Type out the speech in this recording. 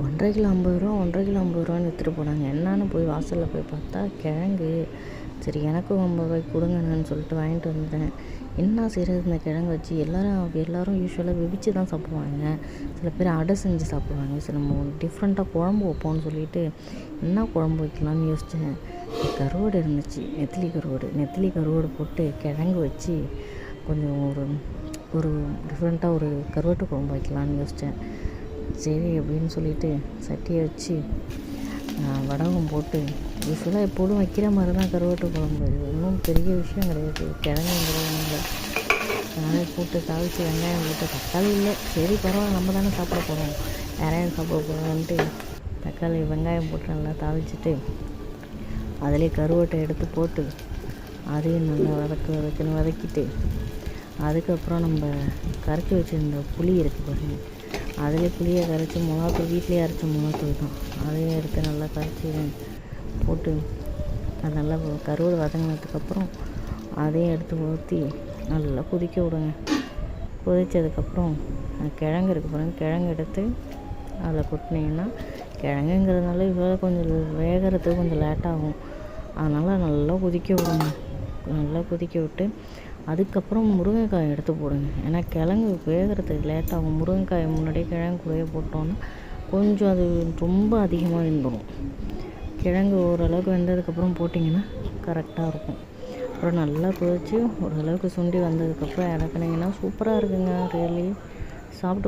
1.5 kilo 50 ரூபா, 1.5 kilo 50 ரூபான்னு விற்றுட்டு போனாங்க. என்னான்னு போய் வாசலில் போய் பார்த்தா கிழங்கு. சரி எனக்கும் 50 ரூபாய்க்கு கொடுங்கண்ணன்னு சொல்லிட்டு வாங்கிட்டு வந்துட்டேன். என்ன செய்கிறது இந்த கிழங்கு வச்சு? எல்லோரும் யூஸ்வலாக வெவிச்சு தான் சாப்பிடுவாங்க. சில பேர் அடை செஞ்சு சாப்பிடுவாங்க. சரி நம்ம டிஃப்ரெண்ட்டாக குழம்பு வைப்போம்னு சொல்லிட்டு என்ன குழம்பு வைக்கலான்னு யோசித்தேன். கருவாடு இருந்துச்சு, நெத்திலி கருவாடு போட்டு கிழங்கு வச்சு கொஞ்சம் ஒரு டிஃப்ரெண்ட்டாக ஒரு கருவாட்டு குழம்பு வைக்கலான்னு யோசித்தேன். சரி அப்படின்னு சொல்லிட்டு சட்டியை வச்சு வடகம் போட்டு யூஸ்வலாக எப்போதும் வைக்கிற மாதிரி தான் கருவாட்டு குழம்பு. இது ஒன்றும் பெரிய விஷயம் கிடையாது. கிழங்குங்கிறவங்க அதனால போட்டு தாளித்து வெங்காயம் போட்டு தக்காளி இல்லை, சரி பரவாயில்ல நம்ம தானே சாப்பிட போகிறோம், யாரையும் சாப்பிட போகிறோன்ட்டு தக்காளி வெங்காயம் போட்டு நல்லா தாளிச்சிட்டு அதிலே கருவாட்டை எடுத்து போட்டு அதையும் நல்லா வதக்கிட்டு அதுக்கப்புறம் நம்ம கரைச்சி வச்சுருந்த புளி இருக்குது பாருங்கள், அதிலே புளியை கரைச்சி மிளகாத்தூள் வீட்டிலே அரைச்ச மிளகாத்தூள் தான், அதையும் எடுத்து நல்லா கரைச்சி போட்டு அது நல்லா கருவாடு வதங்கினதுக்கப்புறம் அதையும் எடுத்து ஊற்றி நல்லா கொதிக்க விடுங்க. கொதித்ததுக்கப்புறம் கிழங்கு இருக்குது பாருங்கள், கிழங்கு எடுத்து அதில் கொட்டினீங்கன்னா கிழங்குங்கிறதுனால இவ்வளோ கொஞ்சம் வேகிறதுக்கு கொஞ்சம் லேட்டாகும். அதனால் நல்லா கொதிக்க விடுங்க. நல்லா கொதிக்க விட்டு அதுக்கப்புறம் முருங்கைக்காய் எடுத்து போடுங்க. ஏன்னா கிழங்கு வேகிறதுக்கு லேட்டாகும். முருங்கைக்காயை முன்னாடியே கிழங்கு கூடயே போட்டோன்னா கொஞ்சம் அது ரொம்ப அதிகமாக வெந்துடும். கிழங்கு ஓரளவுக்கு வெந்ததுக்கப்புறம் போட்டிங்கன்னா கரெக்டாக இருக்கும். அப்புறம் நல்லா கொதித்து ஓரளவுக்கு சுண்டி வந்ததுக்கப்புறம் இறக்குனீங்கன்னா சூப்பராக இருக்குங்க. ரியலி சாப்பிட்டு